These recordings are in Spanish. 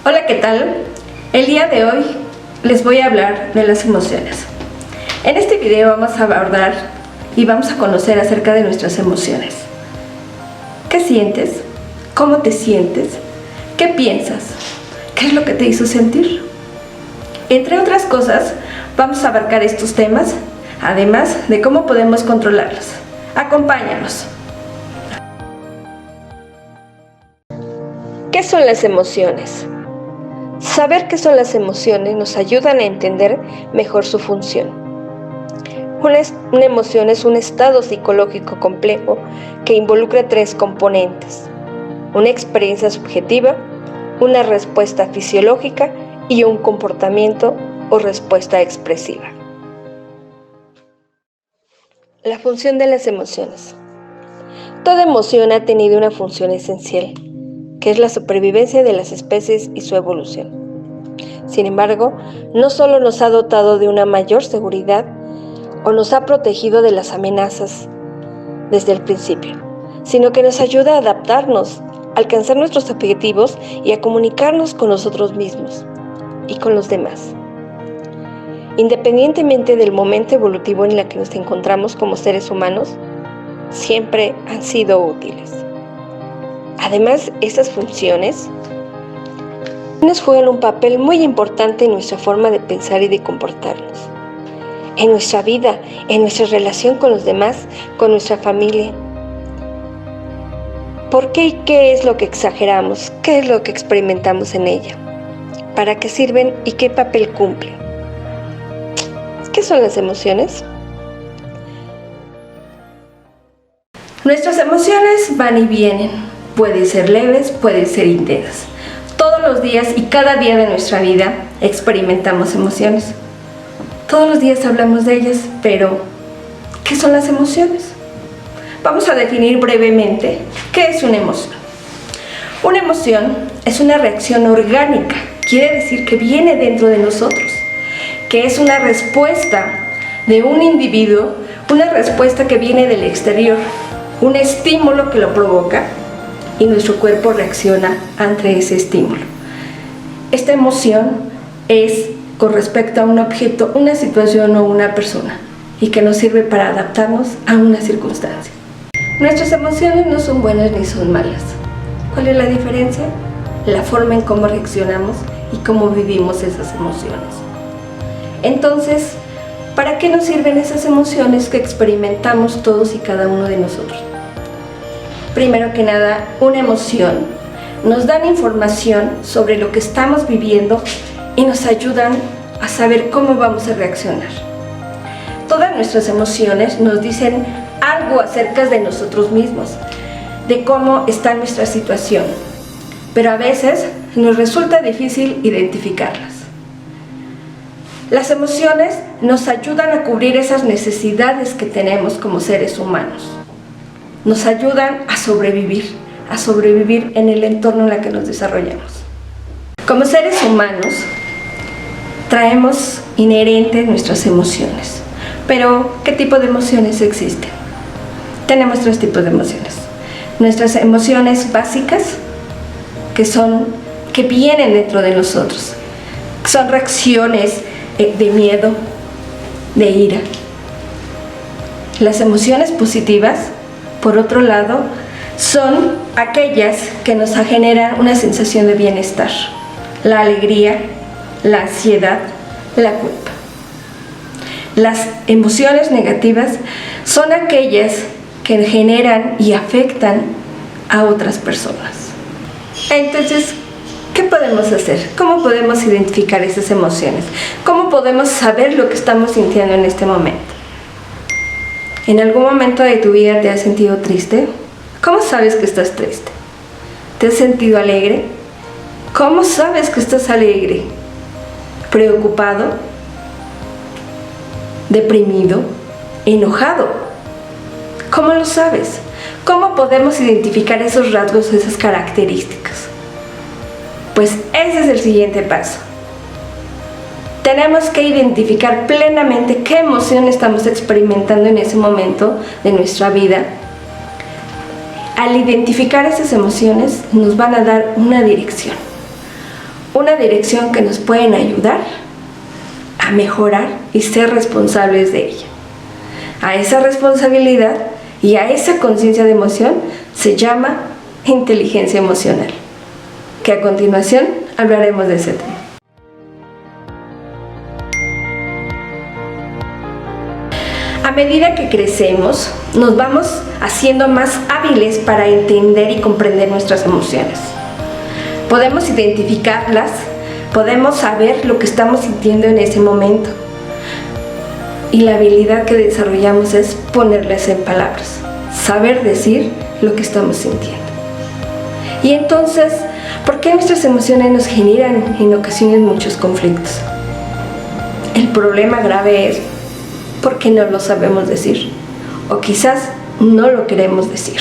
Hola, ¿qué tal? El día de hoy les voy a hablar de las emociones. En este video vamos a abordar y vamos a conocer acerca de nuestras emociones. ¿Qué sientes? ¿Cómo te sientes? ¿Qué piensas? ¿Qué es lo que te hizo sentir? Entre otras cosas, vamos a abarcar estos temas, además de cómo podemos controlarlos. Acompáñanos. ¿Qué son las emociones? Saber qué son las emociones nos ayudan a entender mejor su función. Una emoción es un estado psicológico complejo que involucra tres componentes: una experiencia subjetiva, una respuesta fisiológica y un comportamiento o respuesta expresiva. La función de las emociones. Toda emoción ha tenido una función esencial, que es la supervivencia de las especies y su evolución. Sin embargo, no solo nos ha dotado de una mayor seguridad o nos ha protegido de las amenazas desde el principio, sino que nos ayuda a adaptarnos, a alcanzar nuestros objetivos y a comunicarnos con nosotros mismos y con los demás. Independientemente del momento evolutivo en el que nos encontramos como seres humanos, siempre han sido útiles. Además, estas funciones juegan un papel muy importante en nuestra forma de pensar y de comportarnos, en nuestra vida, en nuestra relación con los demás, con nuestra familia. ¿Por qué y qué es lo que exageramos? ¿Qué es lo que experimentamos en ella? ¿Para qué sirven y qué papel cumplen? ¿Qué son las emociones? Nuestras emociones van y vienen. Pueden ser leves, pueden ser intensas. Todos los días y cada día de nuestra vida experimentamos emociones. Todos los días hablamos de ellas, pero ¿qué son las emociones? Vamos a definir brevemente qué es una emoción. Una emoción es una reacción orgánica, quiere decir que viene dentro de nosotros, que es una respuesta de un individuo, una respuesta que viene del exterior, un estímulo que lo provoca y nuestro cuerpo reacciona ante ese estímulo. Esta emoción es con respecto a un objeto, una situación o una persona, y que nos sirve para adaptarnos a una circunstancia. Nuestras emociones no son buenas ni son malas. ¿Cuál es la diferencia? La forma en cómo reaccionamos y cómo vivimos esas emociones. Entonces, ¿para qué nos sirven esas emociones que experimentamos todos y cada uno de nosotros? Primero que nada, una emoción nos dan información sobre lo que estamos viviendo y nos ayudan a saber cómo vamos a reaccionar. Todas nuestras emociones nos dicen algo acerca de nosotros mismos, de cómo está nuestra situación, pero a veces nos resulta difícil identificarlas. Las emociones nos ayudan a cubrir esas necesidades que tenemos como seres humanos. Nos ayudan a sobrevivir en el entorno en el que nos desarrollamos. Como seres humanos, traemos inherentes nuestras emociones. Pero, ¿qué tipo de emociones existen? Tenemos tres tipos de emociones. Nuestras emociones básicas, que vienen dentro de nosotros. Son reacciones de miedo, de ira. Las emociones positivas, por otro lado, son aquellas que nos generan una sensación de bienestar, la alegría, la ansiedad, la culpa. Las emociones negativas son aquellas que generan y afectan a otras personas. Entonces, ¿qué podemos hacer? ¿Cómo podemos identificar esas emociones? ¿Cómo podemos saber lo que estamos sintiendo en este momento? ¿En algún momento de tu vida te has sentido triste? ¿Cómo sabes que estás triste? ¿Te has sentido alegre? ¿Cómo sabes que estás alegre? ¿Preocupado? ¿Deprimido? ¿Enojado? ¿Cómo lo sabes? ¿Cómo podemos identificar esos rasgos, esas características? Pues ese es el siguiente paso. Tenemos que identificar plenamente qué emoción estamos experimentando en ese momento de nuestra vida. Al identificar esas emociones, nos van a dar una dirección. una dirección que nos pueden ayudar a mejorar y ser responsables de ella. A esa responsabilidad y a esa conciencia de emoción se llama inteligencia emocional, que a continuación hablaremos de ese tema. A medida que crecemos, nos vamos haciendo más hábiles para entender y comprender nuestras emociones. Podemos identificarlas, podemos saber lo que estamos sintiendo en ese momento. Y la habilidad que desarrollamos es ponerlas en palabras, saber decir lo que estamos sintiendo. Y entonces, ¿por qué nuestras emociones nos generan en ocasiones muchos conflictos? El problema grave es porque no lo sabemos decir, o quizás no lo queremos decir.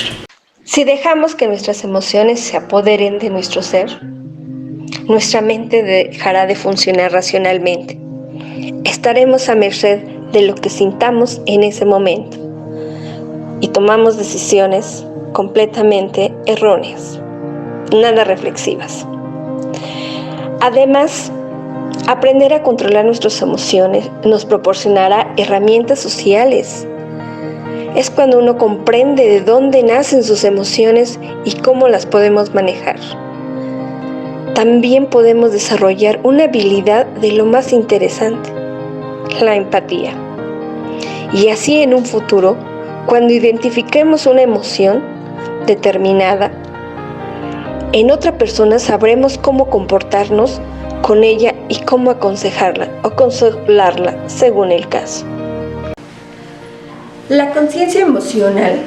Si dejamos que nuestras emociones se apoderen de nuestro ser, nuestra mente dejará de funcionar racionalmente. Estaremos a merced de lo que sintamos en ese momento y tomamos decisiones completamente erróneas, nada reflexivas. Además, aprender a controlar nuestras emociones nos proporcionará herramientas sociales. Es cuando uno comprende de dónde nacen sus emociones y cómo las podemos manejar. También podemos desarrollar una habilidad de lo más interesante, la empatía. Y así en un futuro, cuando identifiquemos una emoción determinada, en otra persona sabremos cómo comportarnos con ella y cómo aconsejarla o consolarla según el caso. La conciencia emocional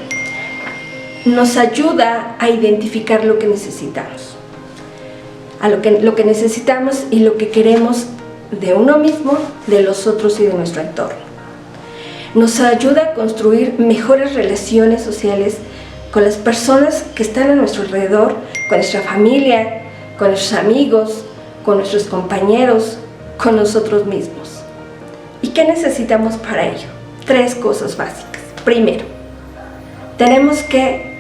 nos ayuda a identificar lo que necesitamos, lo que necesitamos y lo que queremos de uno mismo, de los otros y de nuestro entorno. Nos ayuda a construir mejores relaciones sociales con las personas que están a nuestro alrededor, con nuestra familia, con nuestros amigos, con nuestros compañeros, con nosotros mismos. ¿Y qué necesitamos para ello? 3 cosas básicas. Primero, tenemos que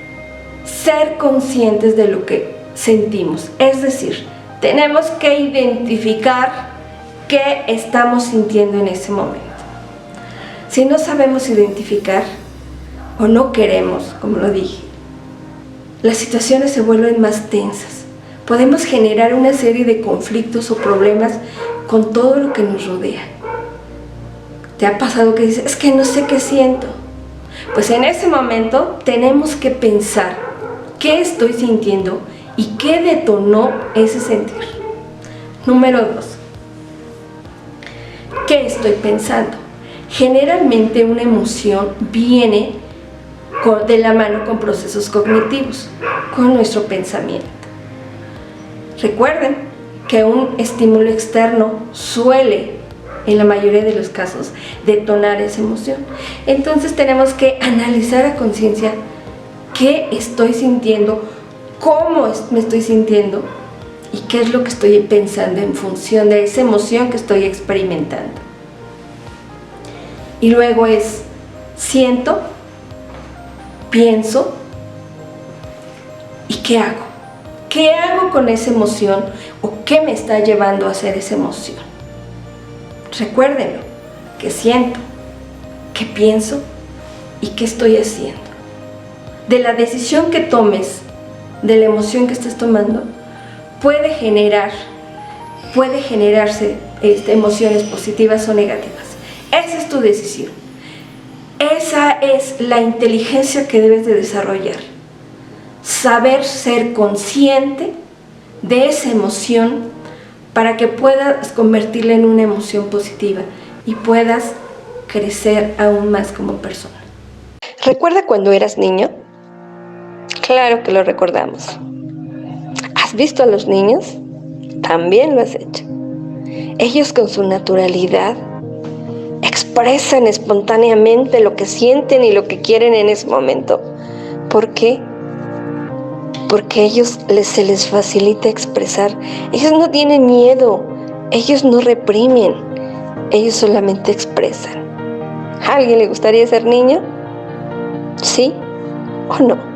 ser conscientes de lo que sentimos, es decir, tenemos que identificar qué estamos sintiendo en ese momento. Si no sabemos identificar o no queremos, como lo dije, las situaciones se vuelven más tensas. Podemos generar una serie de conflictos o problemas con todo lo que nos rodea. ¿Te ha pasado que dices, es que no sé qué siento? Pues en ese momento tenemos que pensar qué estoy sintiendo y qué detonó ese sentir. Número 2. ¿Qué estoy pensando? Generalmente una emoción viene de la mano con procesos cognitivos, con nuestro pensamiento. Recuerden que un estímulo externo suele, en la mayoría de los casos, detonar esa emoción. Entonces tenemos que analizar a conciencia qué estoy sintiendo, cómo me estoy sintiendo y qué es lo que estoy pensando en función de esa emoción que estoy experimentando. Y luego es, siento, pienso y ¿qué hago? ¿Qué hago con esa emoción o qué me está llevando a hacer esa emoción? Recuérdenlo, qué siento, qué pienso y qué estoy haciendo. De la decisión que tomes, de la emoción que estés tomando, puede generarse emociones positivas o negativas. Esa es tu decisión. Esa es la inteligencia que debes de desarrollar. Saber ser consciente de esa emoción para que puedas convertirla en una emoción positiva y puedas crecer aún más como persona. ¿Recuerda cuando eras niño? Claro que lo recordamos. ¿Has visto a los niños? También lo has hecho. Ellos con su naturalidad expresan espontáneamente lo que sienten y lo que quieren en ese momento. ¿Por qué? Porque a ellos se les facilita expresar. Ellos no tienen miedo, ellos no reprimen, ellos solamente expresan. ¿A alguien le gustaría ser niño? ¿Sí o no?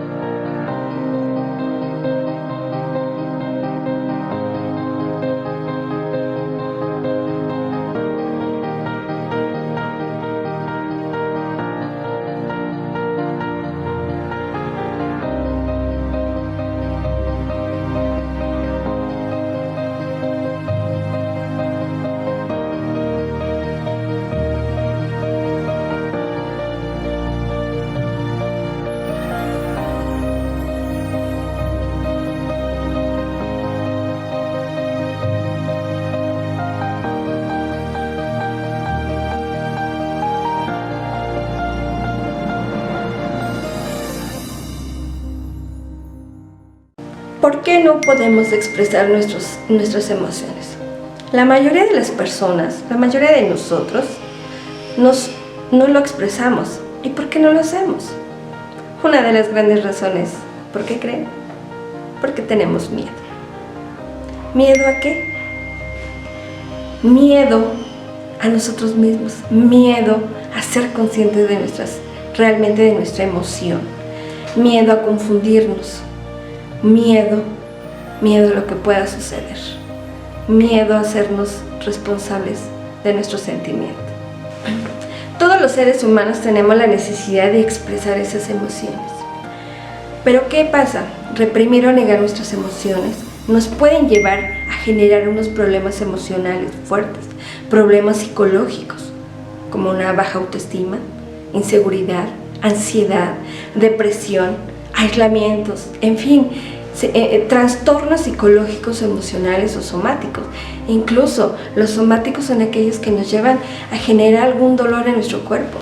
qué no podemos expresar nuestras emociones? La mayoría de las personas, la mayoría de nosotros, no lo expresamos. ¿Y por qué no lo hacemos? Una de las grandes razones, ¿por qué creen? Porque tenemos miedo. ¿Miedo a qué? Miedo a nosotros mismos, miedo a ser conscientes realmente de nuestra emoción, miedo a confundirnos, miedo a lo que pueda suceder, miedo a hacernos responsables de nuestros sentimientos. Todos los seres humanos tenemos la necesidad de expresar esas emociones. Pero ¿qué pasa? Reprimir o negar nuestras emociones nos pueden llevar a generar unos problemas emocionales fuertes, problemas psicológicos, como una baja autoestima, inseguridad, ansiedad, depresión, aislamientos, en fin, trastornos psicológicos, emocionales o somáticos. Incluso los somáticos son aquellos que nos llevan a generar algún dolor en nuestro cuerpo,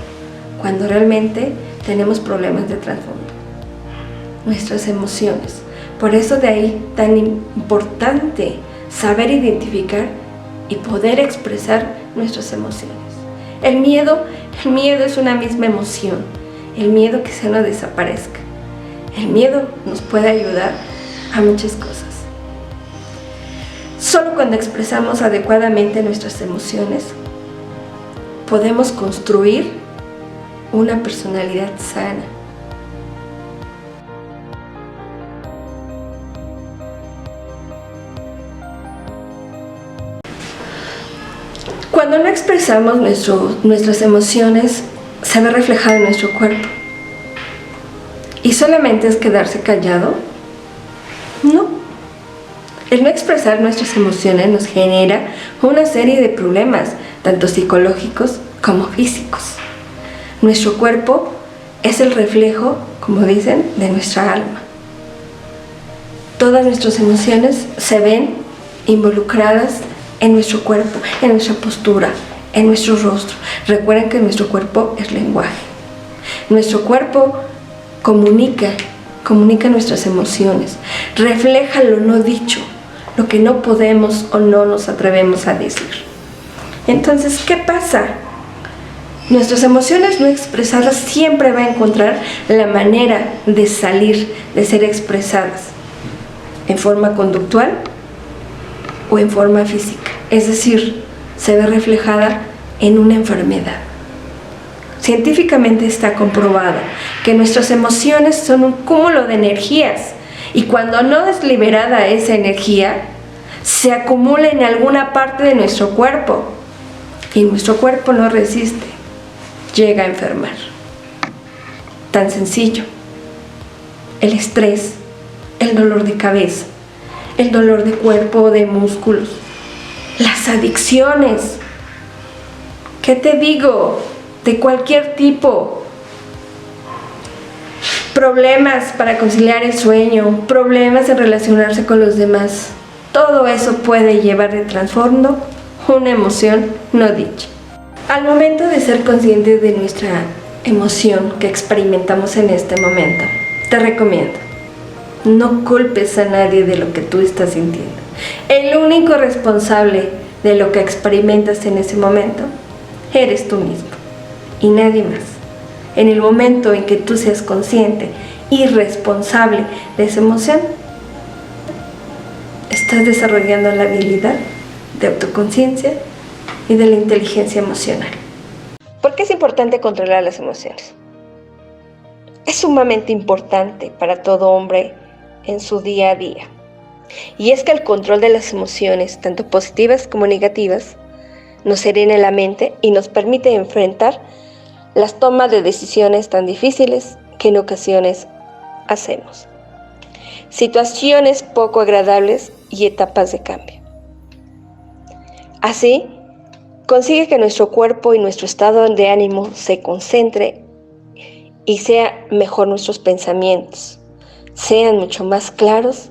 cuando realmente tenemos problemas de trasfondo. Nuestras emociones. Por eso de ahí tan importante saber identificar y poder expresar nuestras emociones. El miedo es una misma emoción. El miedo quizá no desaparezca. El miedo nos puede ayudar a muchas cosas. Solo cuando expresamos adecuadamente nuestras emociones, podemos construir una personalidad sana. Cuando no expresamos nuestras emociones, se ve reflejado en nuestro cuerpo. ¿Y solamente es quedarse callado? No. El no expresar nuestras emociones nos genera una serie de problemas, tanto psicológicos como físicos. Nuestro cuerpo es el reflejo, como dicen, de nuestra alma. Todas nuestras emociones se ven involucradas en nuestro cuerpo, en nuestra postura, en nuestro rostro. Recuerden que nuestro cuerpo es lenguaje. Nuestro cuerpo comunica nuestras emociones, refleja lo no dicho, lo que no podemos o no nos atrevemos a decir. Entonces, ¿qué pasa? Nuestras emociones no expresadas siempre van a encontrar la manera de salir, de ser expresadas en forma conductual o en forma física. Es decir, se ve reflejada en una enfermedad. Científicamente está comprobado que nuestras emociones son un cúmulo de energías y cuando no es liberada esa energía, se acumula en alguna parte de nuestro cuerpo y nuestro cuerpo no resiste, llega a enfermar. Tan sencillo. El estrés, el dolor de cabeza, el dolor de cuerpo o de músculos, las adicciones. ¿Qué te digo? De cualquier tipo. Problemas para conciliar el sueño, problemas en relacionarse con los demás. Todo eso puede llevar de trasfondo una emoción no dicha. Al momento de ser conscientes de nuestra emoción que experimentamos en este momento, te recomiendo, no culpes a nadie de lo que tú estás sintiendo. El único responsable de lo que experimentas en ese momento eres tú mismo y nadie más. En el momento en que tú seas consciente y responsable de esa emoción, estás desarrollando la habilidad de autoconciencia y de la inteligencia emocional. ¿Por qué es importante controlar las emociones? Es sumamente importante para todo hombre en su día a día. Y es que el control de las emociones, tanto positivas como negativas, nos serena la mente y nos permite enfrentar las tomas de decisiones tan difíciles que en ocasiones hacemos. Situaciones poco agradables y etapas de cambio. Así, consigue que nuestro cuerpo y nuestro estado de ánimo se concentre y sea mejor nuestros pensamientos, sean mucho más claros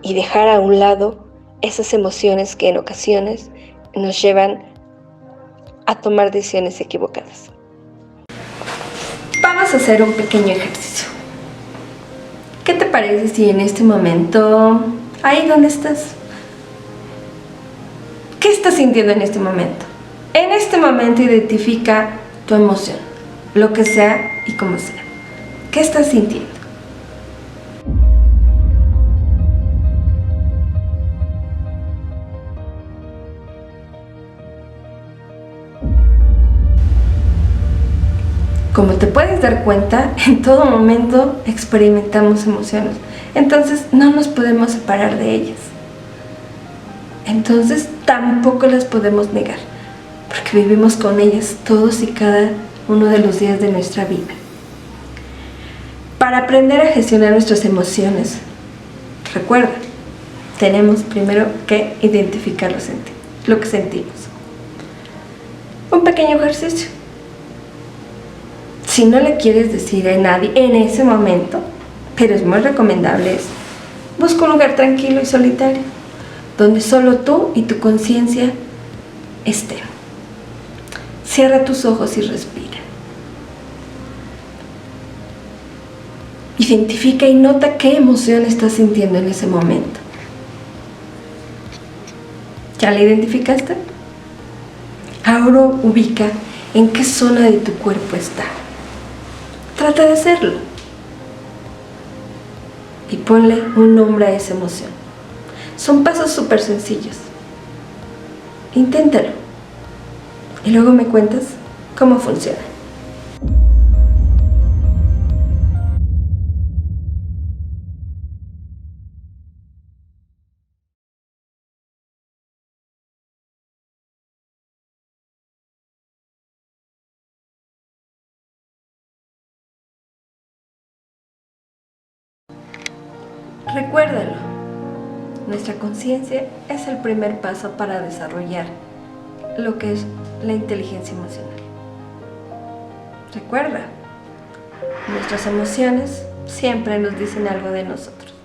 y dejar a un lado esas emociones que en ocasiones nos llevan a tomar decisiones equivocadas. Vamos a hacer un pequeño ejercicio. ¿Qué te parece si en este momento, ahí donde estás, qué estás sintiendo en este momento? En este momento identifica tu emoción, lo que sea y como sea. ¿Qué estás sintiendo? Como te puedes dar cuenta, en todo momento experimentamos emociones, entonces no nos podemos separar de ellas. Entonces tampoco las podemos negar, porque vivimos con ellas todos y cada uno de los días de nuestra vida. Para aprender a gestionar nuestras emociones, recuerda, tenemos primero que identificar lo que sentimos. Un pequeño ejercicio. Si no le quieres decir a nadie en ese momento, pero es muy recomendable eso, busca un lugar tranquilo y solitario, donde solo tú y tu conciencia estén. Cierra tus ojos y respira. Identifica y nota qué emoción estás sintiendo en ese momento. ¿Ya la identificaste? Ahora ubica en qué zona de tu cuerpo está. Trata de hacerlo. Y ponle un nombre a esa emoción. Son pasos súper sencillos. Inténtalo. Y luego me cuentas cómo funciona. Recuérdalo. Nuestra conciencia es el primer paso para desarrollar lo que es la inteligencia emocional. Recuerda, nuestras emociones siempre nos dicen algo de nosotros.